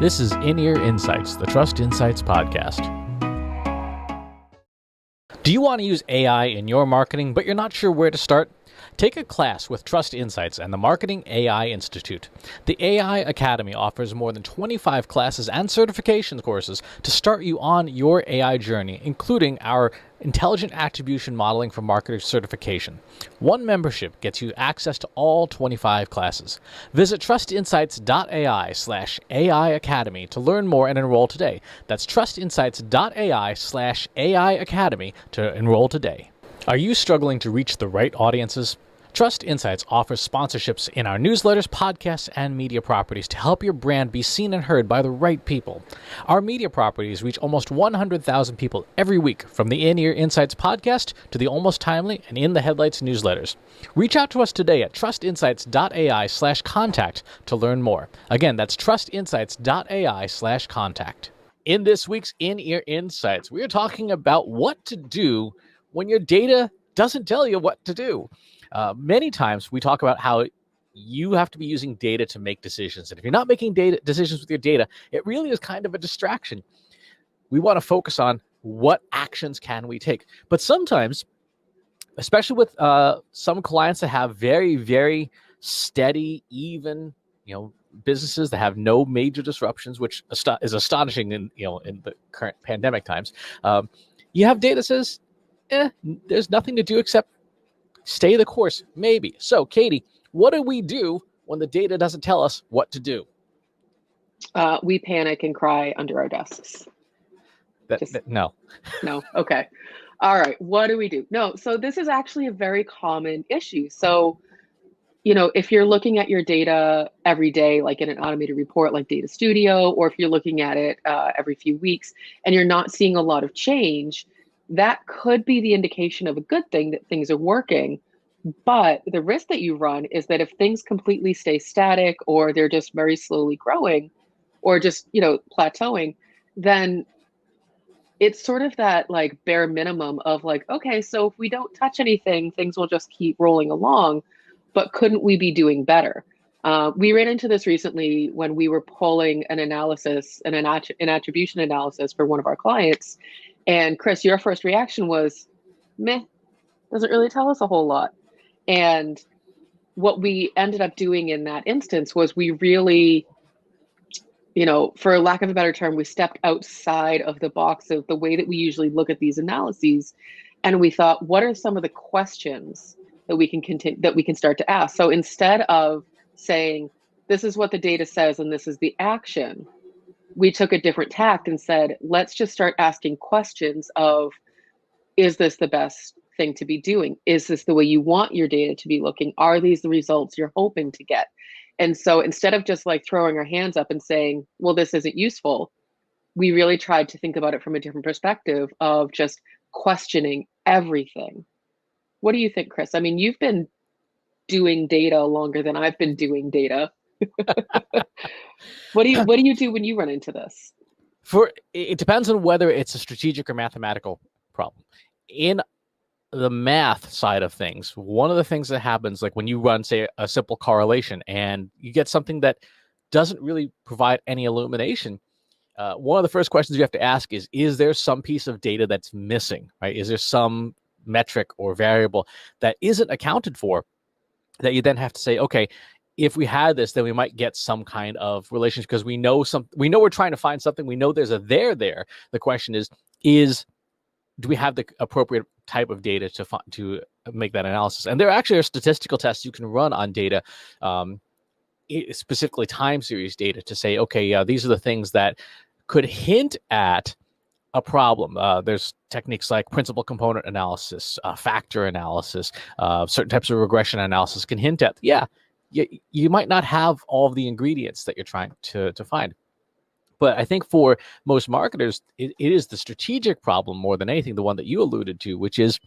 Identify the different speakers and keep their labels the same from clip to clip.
Speaker 1: This is In-Ear Insights, the Trust Insights podcast. Do you want to use AI in your marketing, but you're not sure where to start? Take a class with Trust Insights and the Marketing AI Institute. The AI Academy offers more than 25 classes and certification courses to start you on your AI journey, including our Intelligent Attribution Modeling for Marketers certification. One membership gets you access to all 25 classes. Visit trustinsights.ai/AI Academy to learn more and enroll today. That's trustinsights.ai/AI Academy to enroll today. Are you struggling to reach the right audiences? Trust Insights offers sponsorships in our newsletters, podcasts, and media properties to help your brand be seen and heard by the right people. Our media properties reach almost 100,000 people every week, from the In-Ear Insights podcast to the Almost Timely and In the Headlights newsletters. Reach out to us today at trustinsights.ai/contact to learn more. Again, that's trustinsights.ai/contact. In this week's In-Ear Insights, we are talking about what to do when your data doesn't tell you what to do. Many times we talk about how you have to be using data to make decisions. And if you're not making decisions with your data, it really is kind of a distraction. We want to focus on what actions can we take. But sometimes, especially with some clients that have very, very steady, even, businesses that have no major disruptions, which is astonishing in the current pandemic times, you have data that says, there's nothing to do except stay the course, maybe. So, Katie, what do we do when the data doesn't tell us what to do?
Speaker 2: We panic and cry under our desks.
Speaker 1: No.
Speaker 2: No? Okay. All right. What do we do? No. So this is actually a very common issue. So, if you're looking at your data every day, like in an automated report like Data Studio, or if you're looking at it every few weeks and you're not seeing a lot of change, that could be the indication of a good thing that things are working. But the risk that you run is that if things completely stay static, or they're just very slowly growing, or just, plateauing, then it's sort of that like bare minimum of like, okay, so if we don't touch anything, things will just keep rolling along. But couldn't we be doing better? We ran into this recently when we were pulling an analysis, an attribution analysis for one of our clients. And Chris, your first reaction was, meh, doesn't really tell us a whole lot. And what we ended up doing in that instance was we really, for lack of a better term, we stepped outside of the box of the way that we usually look at these analyses. And we thought, what are some of the questions that we can start to ask? So instead of saying, this is what the data says and this is the action, we took a different tact and said, let's just start asking questions of, is this the best thing to be doing? Is this the way you want your data to be looking? Are these the results you're hoping to get? And so instead of just like throwing our hands up and saying, well, this isn't useful, we really tried to think about it from a different perspective of just questioning everything. What do you think, Chris? I mean, you've been doing data longer than I've been doing data. What do you do when you run into this?
Speaker 1: It depends on whether it's a strategic or mathematical problem. In the math side of things, one of the things that happens, like when you run, say, a simple correlation and you get something that doesn't really provide any illumination, one of the first questions you have to ask is there some piece of data that's missing, right? Is there some metric or variable that isn't accounted for that you then have to say, okay, if we had this, then we might get some kind of relationship because we know we're trying to find something. We know there's a there. The question is do we have the appropriate type of data to make that analysis? And there actually are statistical tests you can run on data, specifically time series data, to say, okay, these are the things that could hint at a problem. There's techniques like principal component analysis, factor analysis, certain types of regression analysis can hint at, you might not have all of the ingredients that you're trying to find. But I think for most marketers, it is the strategic problem more than anything, the one that you alluded to, which is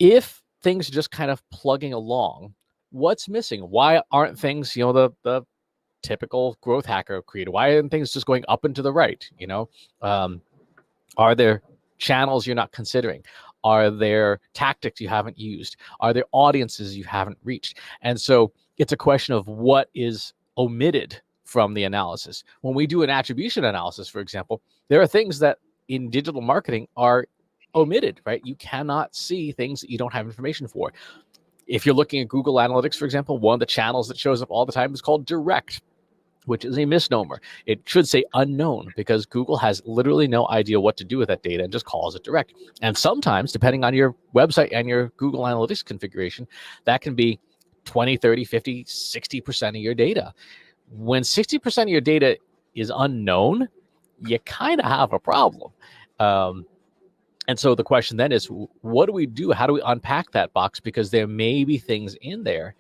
Speaker 1: if things are just kind of plugging along, what's missing? Why aren't things, the typical growth hacker created? Why aren't things just going up and to the right? Are there channels you're not considering? Are there tactics you haven't used? Are there audiences you haven't reached? And so it's a question of what is omitted from the analysis. When we do an attribution analysis, for example, there are things that in digital marketing are omitted, right? You cannot see things that you don't have information for. If you're looking at Google Analytics, for example, one of the channels that shows up all the time is called direct, which is a misnomer. It should say unknown because Google has literally no idea what to do with that data and just calls it direct. And sometimes, depending on your website and your Google Analytics configuration, that can be 20, 30, 50, 60% of your data. When 60% of your data is unknown, you kind of have a problem. And so the question then is, what do we do? How do we unpack that box? Because there may be things in there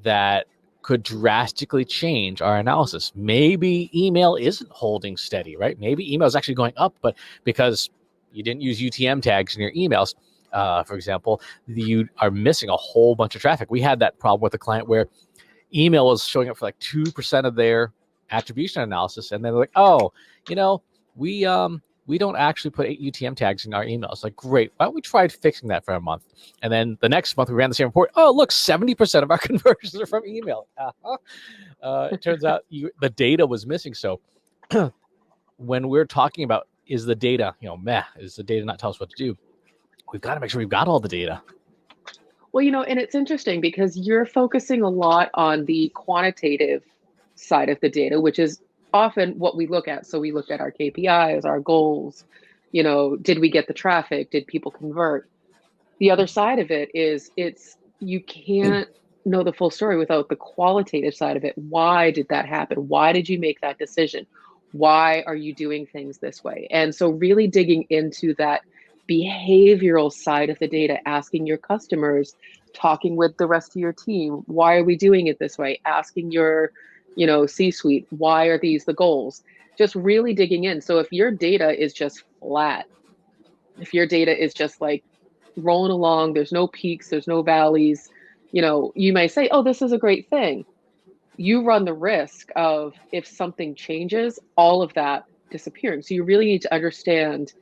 Speaker 1: that could drastically change our analysis. Maybe email isn't holding steady, right? Maybe email is actually going up, but because you didn't use UTM tags in your emails, for example, you are missing a whole bunch of traffic. We had that problem with a client where email was showing up for like 2% of their attribution analysis, and they're like, oh, we don't actually put UTM tags in our emails. Like, great. Why don't we try fixing that for a month? And then the next month we ran the same report. Oh, look, 70% of our conversions are from email. It turns out the data was missing. So when we're talking about, is the data, is the data not tell us what to do? We've got to make sure we've got all the data.
Speaker 2: Well, and it's interesting because you're focusing a lot on the quantitative side of the data, which is often what we look at. So we look at our KPIs, our goals, did we get the traffic? Did people convert? The other side of it is you can't know the full story without the qualitative side of it. Why did that happen? Why did you make that decision? Why are you doing things this way? And so really digging into that behavioral side of the data, asking your customers, talking with the rest of your team, why are we doing it this way? Asking your C-suite, why are these the goals? Just really digging in. So if your data is just flat, if your data is just like rolling along, there's no peaks, there's no valleys, you may say, oh, this is a great thing. You run the risk of, if something changes, all of that disappearing. So you really need to understand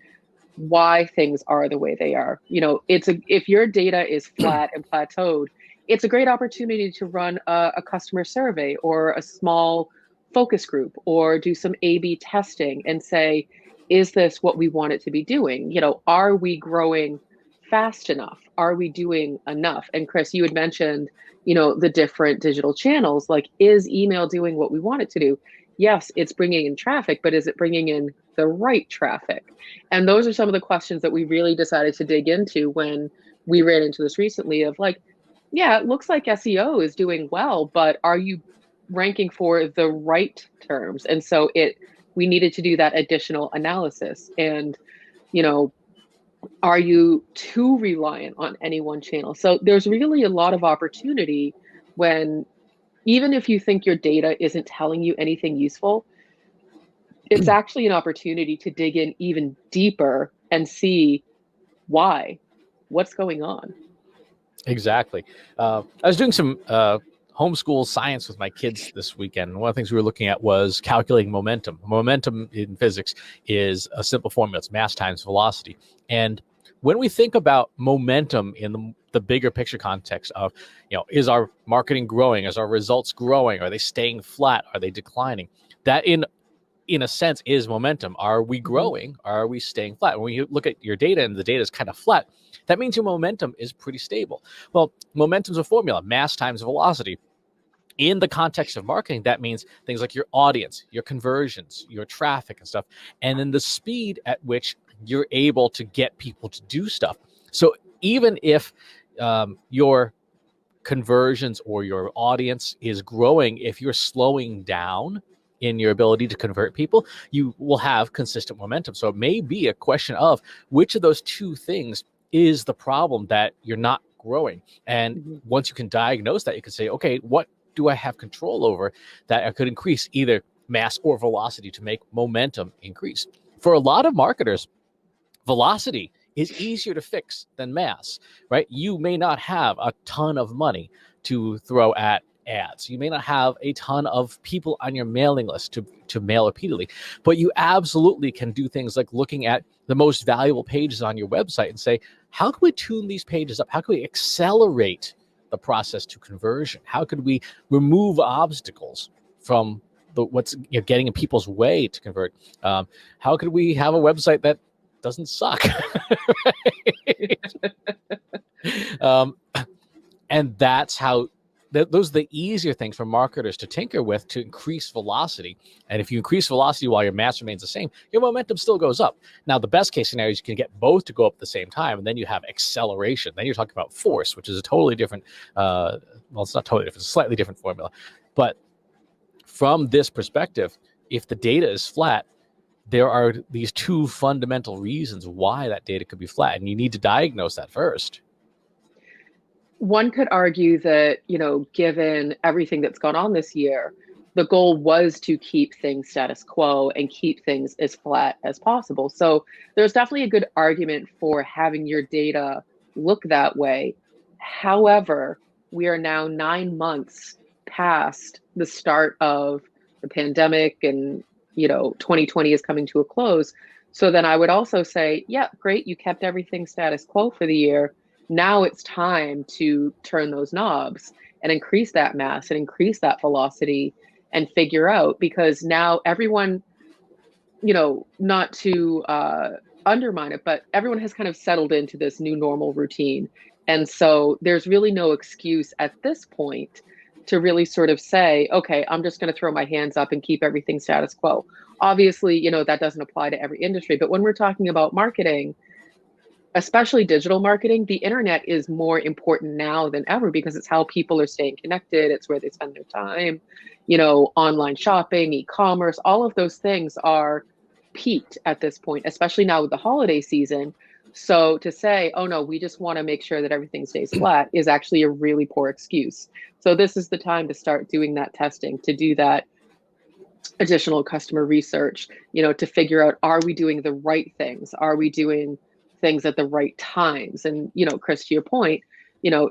Speaker 2: why things are the way they are. If your data is flat and plateaued, it's a great opportunity to run a customer survey or a small focus group or do some A/B testing and say, is this what we want it to be doing? Are we growing fast enough? Are we doing enough? And Chris, you had mentioned, the different digital channels. Like, is email doing what we want it to do? Yes, it's bringing in traffic, but is it bringing in the right traffic? And those are some of the questions that we really decided to dig into when we ran into this recently of like, yeah, it looks like SEO is doing well, but are you ranking for the right terms? And so we needed to do that additional analysis. And, are you too reliant on any one channel? So there's really a lot of opportunity when, even if you think your data isn't telling you anything useful, it's actually an opportunity to dig in even deeper and see why, what's going on.
Speaker 1: Exactly. I was doing some homeschool science with my kids this weekend. One of the things we were looking at was calculating momentum. Momentum in physics is a simple formula. It's mass times velocity. And when we think about momentum in the bigger picture context of, is our marketing growing? Is our results growing? Are they staying flat? Are they declining? That in a sense is momentum. Are we growing? Are we staying flat? When you look at your data and the data is kind of flat, that means your momentum is pretty stable. Well, momentum is a formula, mass times velocity. In the context of marketing, that means things like your audience, your conversions, your traffic and stuff, and then the speed at which you're able to get people to do stuff. So even if your conversions or your audience is growing, if you're slowing down in your ability to convert people, you will have consistent momentum. So it may be a question of which of those two things is the problem that you're not growing. And once you can diagnose that, you can say, okay, what do I have control over that I could increase either mass or velocity to make momentum increase? For a lot of marketers, velocity is easier to fix than mass, right? You may not have a ton of money to throw at ads. You may not have a ton of people on your mailing list to mail repeatedly, but you absolutely can do things like looking at the most valuable pages on your website and say, how can we tune these pages up? How can we accelerate the process to conversion? How could we remove obstacles from what's getting in people's way to convert. How could we have a website that doesn't suck? And that's how those are the easier things for marketers to tinker with to increase velocity. And if you increase velocity while your mass remains the same, your momentum still goes up. Now, the best case scenario is you can get both to go up at the same time, and then you have acceleration. Then you're talking about force, which is a totally different, well, it's not totally different, it's a slightly different formula. But from this perspective, if the data is flat, there are these two fundamental reasons why that data could be flat, and you need to diagnose that first.
Speaker 2: One could argue that, given everything that's gone on this year, the goal was to keep things status quo and keep things as flat as possible. So there's definitely a good argument for having your data look that way. However, we are now 9 months past the start of the pandemic, and 2020 is coming to a close. So then I would also say, yeah, great, you kept everything status quo for the year. Now it's time to turn those knobs and increase that mass and increase that velocity and figure out, because now everyone, not to undermine it, but everyone has kind of settled into this new normal routine. And so there's really no excuse at this point to really sort of say, okay, I'm just going to throw my hands up and keep everything status quo. Obviously, that doesn't apply to every industry, but when we're talking about marketing, especially digital marketing, the internet is more important now than ever because it's how people are staying connected. It's where they spend their time. Online shopping, e-commerce, all of those things are peaked at this point, especially now with the holiday season. So to say, oh no, we just want to make sure that everything stays flat is actually a really poor excuse. So this is the time to start doing that testing, to do that additional customer research, to figure out, are we doing the right things? Are we doing things at the right times? And, Chris, to your point,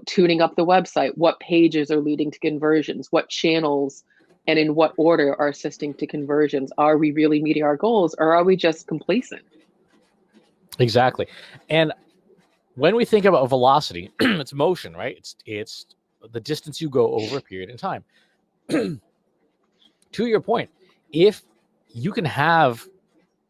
Speaker 2: tuning up the website, what pages are leading to conversions, what channels and in what order are assisting to conversions? Are we really meeting our goals, or are we just complacent?
Speaker 1: Exactly. And when we think about velocity, it's motion, right? It's the distance you go over a period in time. To your point, if you can have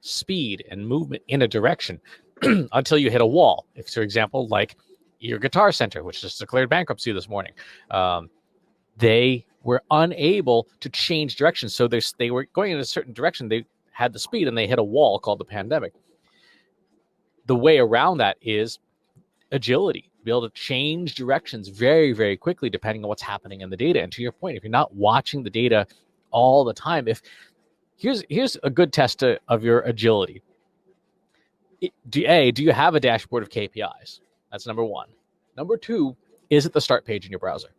Speaker 1: speed and movement in a direction until you hit a wall, if, for example, like your Guitar Center, which just declared bankruptcy this morning, they were unable to change directions. So they were going in a certain direction. They had the speed and they hit a wall called the pandemic. The way around that is agility, be able to change directions very, very quickly depending on what's happening in the data. And to your point, if you're not watching the data all the time, here's a good test of your agility. Do you have a dashboard of KPIs? That's number one. Number two, is it the start page in your browser?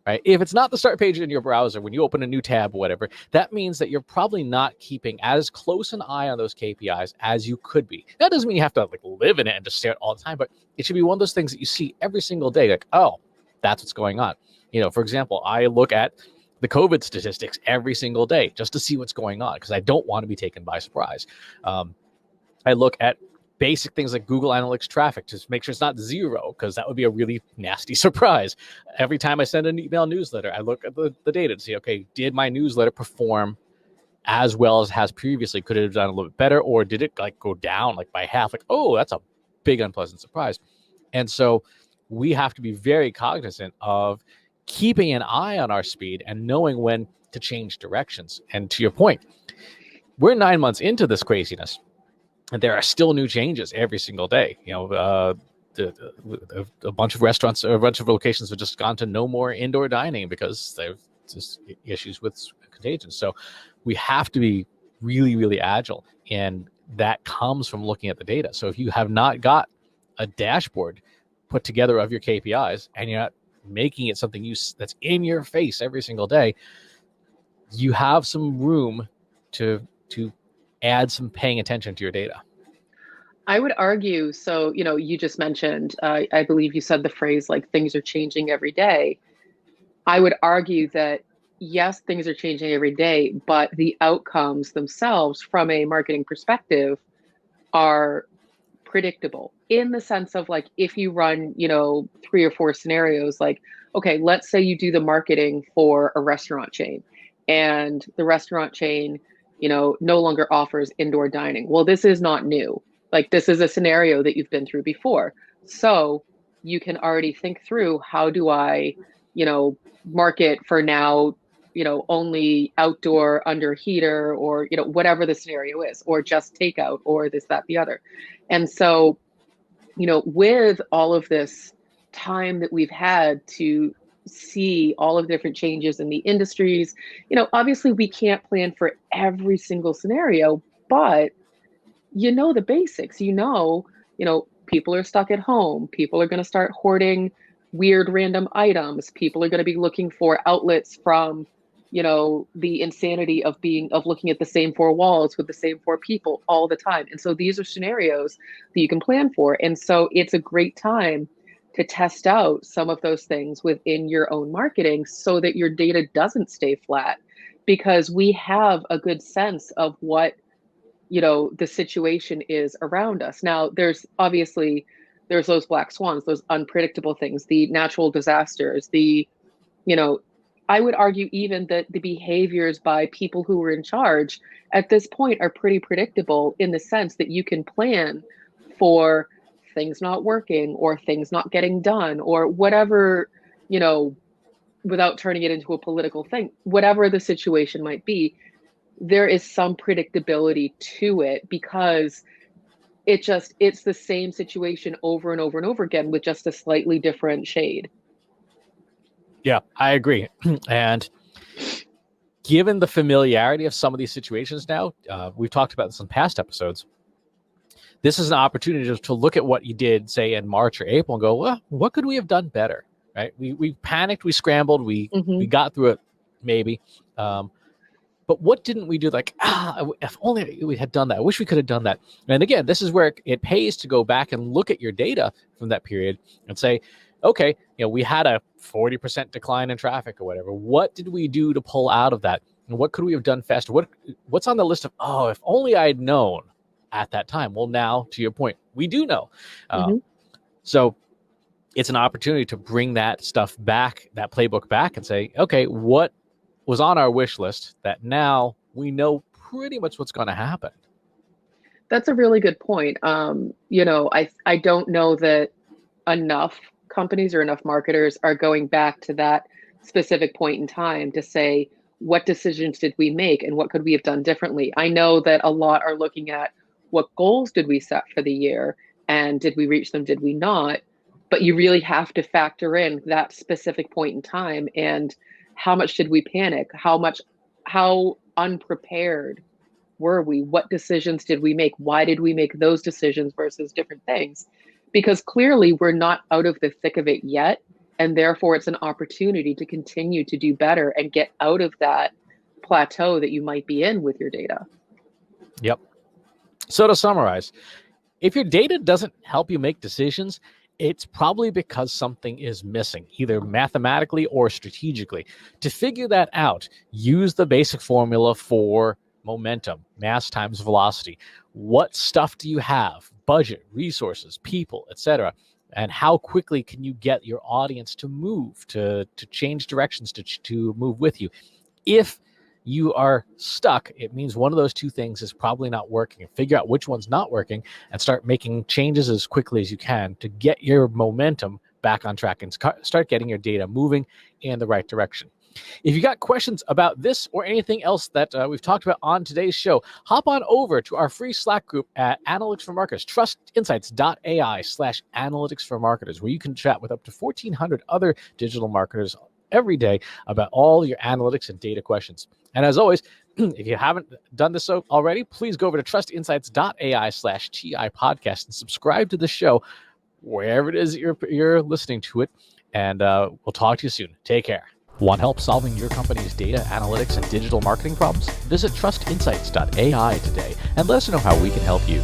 Speaker 1: Right? If it's not the start page in your browser, when you open a new tab or whatever, that means that you're probably not keeping as close an eye on those KPIs as you could be. That doesn't mean you have to live in it and just stare at it all the time, but it should be one of those things that you see every single day. Like, oh, that's what's going on. For example, I look at the COVID statistics every single day just to see what's going on because I don't want to be taken by surprise. I look at basic things like Google Analytics traffic to make sure it's not zero, because that would be a really nasty surprise. Every time I send an email newsletter, I look at the data to see, okay, did my newsletter perform as well as it has previously? Could it have done a little bit better, or did it go down by half? Oh, that's a big unpleasant surprise. And so we have to be very cognizant of keeping an eye on our speed and knowing when to change directions. And to your point, we're 9 months into this craziness, and there are still new changes every single day. A bunch of restaurants, a bunch of locations have just gone to no more indoor dining because they've just issues with contagion. So we have to be really, really agile, and that comes from looking at the data. So if you have not got a dashboard put together of your KPIs and you're not making it something that's in your face every single day, you have some room to add some paying attention to your data.
Speaker 2: I would argue, so, you just mentioned, I believe you said the phrase things are changing every day. I would argue that, yes, things are changing every day, but the outcomes themselves from a marketing perspective are predictable in the sense of if you run, 3 or 4 scenarios, okay, let's say you do the marketing for a restaurant chain and the restaurant chain, no longer offers indoor dining. Well, this is not new. Like, this is a scenario that you've been through before. So you can already think through, how do I, market for now, only outdoor under heater, or, whatever the scenario is, or just takeout, or this, that, the other. And so, with all of this time that we've had to see all of the different changes in the industries, obviously we can't plan for every single scenario, but the basics. People are stuck at home. People are going to start hoarding weird random items. People are going to be looking for outlets from, the insanity of looking at the same four walls with the same four people all the time. And so these are scenarios that you can plan for. And so it's a great time to test out some of those things within your own marketing so that your data doesn't stay flat, because we have a good sense of what the situation is around us. Now, there's those black swans, those unpredictable things, the natural disasters, I would argue even that the behaviors by people who were in charge at this point are pretty predictable, in the sense that you can plan for things not working, or things not getting done, or whatever, without turning it into a political thing, whatever the situation might be. There is some predictability to it, because it's the same situation over and over and over again, with just a slightly different shade.
Speaker 1: Yeah, I agree. And given the familiarity of some of these situations now, we've talked about this in past episodes. This is an opportunity to look at what you did, say, in March or April, and go, well, what could we have done better? Right? We panicked, we scrambled, we got through it, maybe. But what didn't we do? Like, if only we had done that. I wish we could have done that. And again, this is where it pays to go back and look at your data from that period and say, okay, we had a 40% decline in traffic or whatever. What did we do to pull out of that? And what could we have done faster? What's on the list of, if only I had known at that time? Well, now, to your point, we do know. So it's an opportunity to bring that stuff back, that playbook back, and say, okay, what was on our wish list that now we know pretty much what's going to happen?
Speaker 2: That's a really good point. I don't know that enough companies or enough marketers are going back to that specific point in time to say, what decisions did we make and what could we have done differently? I know that a lot are looking at, what goals did we set for the year, and did we reach them, did we not? But you really have to factor in that specific point in time, and how much did we panic? How unprepared were we? What decisions did we make? Why did we make those decisions versus different things? Because clearly we're not out of the thick of it yet. And therefore it's an opportunity to continue to do better and get out of that plateau that you might be in with your data.
Speaker 1: Yep. So to summarize, if your data doesn't help you make decisions, it's probably because something is missing, either mathematically or strategically. To figure that out, use the basic formula for momentum, mass times velocity. What stuff do you have? Budget, resources, people, etc. And how quickly can you get your audience to move, to change directions, to move with you? If you are stuck, it means one of those two things is probably not working. Figure out which one's not working and start making changes as quickly as you can to get your momentum back on track and start getting your data moving in the right direction. If you got questions about this or anything else that we've talked about on today's show, hop on over to our free Slack group at Analytics for Marketers, trustinsights.ai/analytics for marketers, where you can chat with up to 1,400 other digital marketers every day about all your analytics and data questions. And as always, if you haven't done this already, please go over to trustinsights.ai/TI podcast and subscribe to the show wherever it is you're listening to it. And we'll talk to you soon. Take care. Want help solving your company's data, analytics, and digital marketing problems? Visit trustinsights.ai today and let us know how we can help you.